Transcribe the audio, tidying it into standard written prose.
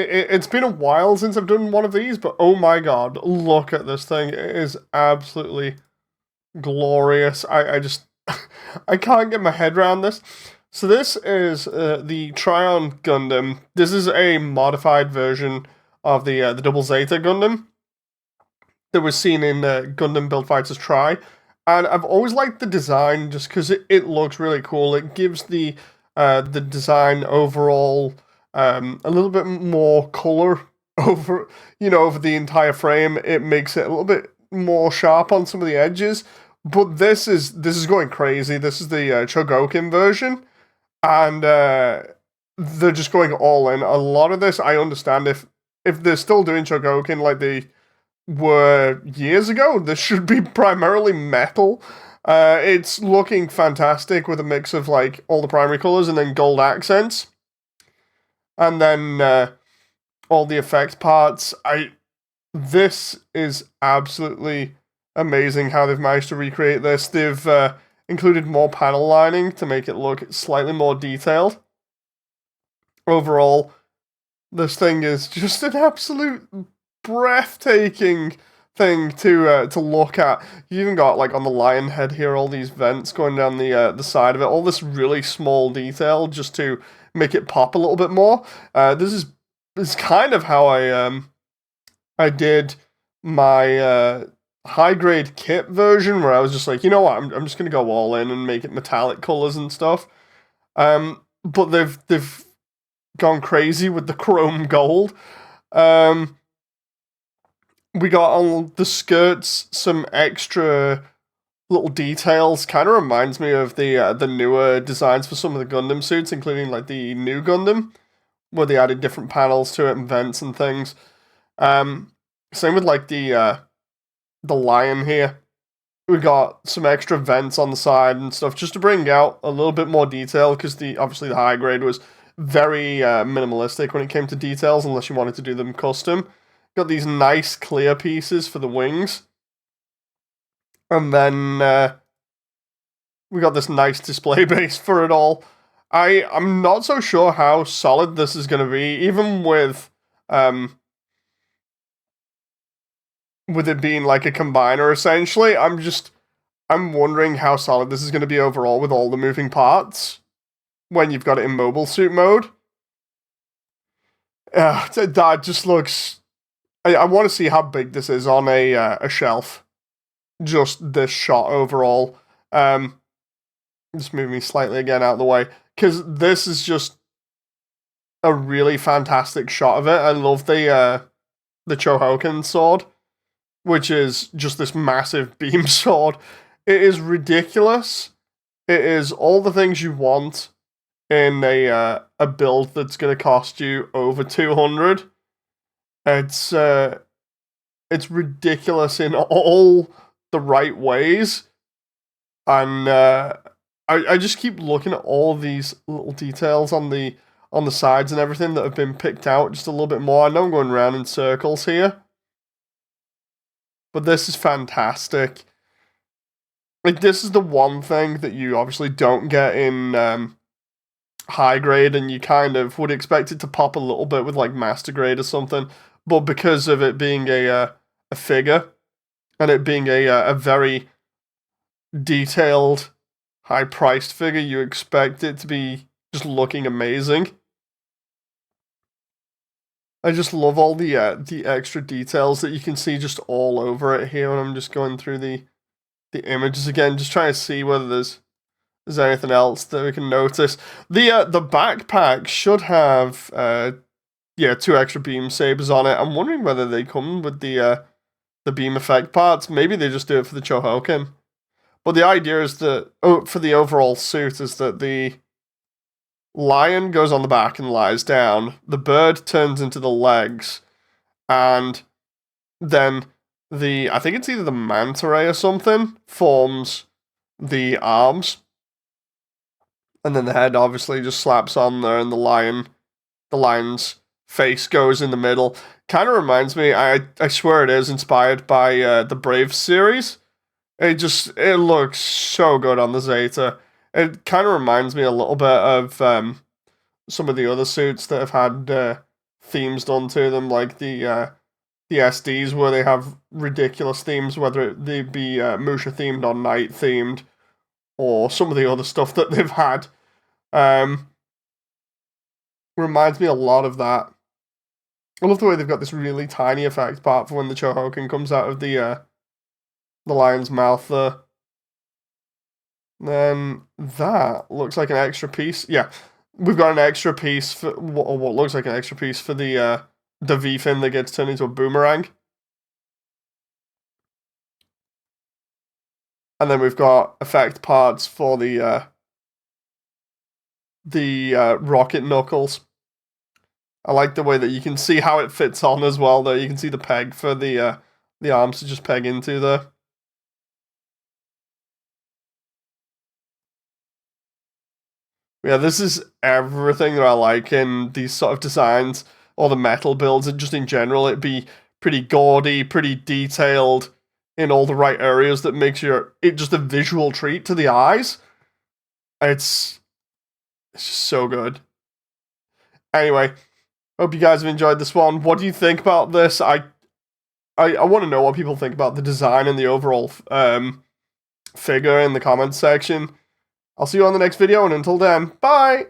It's been a while since I've done one of these, but oh my god, look at this thing. It is absolutely glorious. I just I can't get my head around this. So this is the Tryon Gundam. This is a modified version of the Double Zeta Gundam that was seen in Gundam Build Fighters Try, and I've always liked the design just because it looks really cool. It gives the design overall a little bit more color over over the entire frame. It makes it a little bit more sharp on some of the edges. But this is going crazy. This is the Chogokin version, and they're just going all in. A lot of this, I understand if they're still doing Chogokin like they were years ago, this should be primarily metal. It's looking fantastic with a mix of like all the primary colors and then gold accents, and then all the effect parts. This is absolutely amazing how they've managed to recreate this. They've included more panel lining to make it look slightly more detailed. Overall, this thing is just an absolute breathtaking thing to look at. You even got like on the lion head here, all these vents going down the side of it, all this really small detail just to make it pop a little bit more. This is kind of how I did my high grade kit version, where I was just like, you know what, I'm just gonna go all in and make it metallic colors and stuff. But they've gone crazy with the chrome gold. We got on the skirts some extra little details. Kind of reminds me of the newer designs for some of the Gundam suits, including like the new Gundam, where they added different panels to it and vents and things. Same with like the lion here. We got some extra vents on the side and stuff just to bring out a little bit more detail, because obviously the high grade was very minimalistic when it came to details, unless you wanted to do them custom. Got these nice clear pieces for the wings, and then we got this nice display base for it all. I'm not so sure how solid this is going to be, even with it being like a combiner essentially. I'm wondering how solid this is going to be overall with all the moving parts when you've got it in mobile suit mode. That just looks. I want to see how big this is on a shelf. Just this shot overall. Just move me slightly again out of the way, because this is just a really fantastic shot of it. I love the Chogokin sword, which is just this massive beam sword. It is ridiculous. It is all the things you want in a build that's going to cost you over 200. It's ridiculous in all the right ways, and I just keep looking at all these little details on the sides and everything that have been picked out just a little bit more. I know I'm going around in circles here, but this is fantastic. Like, this is the one thing that you obviously don't get in high grade, and you kind of would expect it to pop a little bit with like master grade or something. But because of it being a figure, and it being a very detailed, high priced figure, you expect it to be just looking amazing. I just love all the extra details that you can see just all over it here. And I'm just going through the images again, just trying to see whether there's anything else that we can notice. The backpack should have 2 extra beam sabers on it. I'm wondering whether they come with the beam effect parts. Maybe they just do it for the Chogokin. But the idea is that for the overall suit is that the lion goes on the back and lies down. The bird turns into the legs, and then I think it's either the manta ray or something, forms the arms, and then the head obviously just slaps on there, and the lion's face goes in the middle. Kind of reminds me, I swear it is inspired by the Brave series. It looks so good on the Zeta. It kind of reminds me a little bit of some of the other suits that have had themes done to them, like the SDs where they have ridiculous themes, whether they be Musha themed or Night themed, or some of the other stuff that they've had. Reminds me a lot of that. I love the way they've got this really tiny effect part for when the Chogokin comes out of the lion's mouth there. Then that looks like an extra piece. Yeah, we've got an extra piece for what looks like an extra piece for the V-fin that gets turned into a boomerang. And then we've got effect parts for the rocket knuckles. I like the way that you can see how it fits on as well, though. You can see the peg for the arms to just peg into there. Yeah, this is everything that I like in these sort of designs, or the metal builds, and just in general, it'd be pretty gaudy, pretty detailed in all the right areas that makes it just a visual treat to the eyes. It's just so good. Anyway, hope you guys have enjoyed this one. What do you think about this? I want to know what people think about the design and the overall figure in the comments section. I'll see you on the next video, and until then, bye!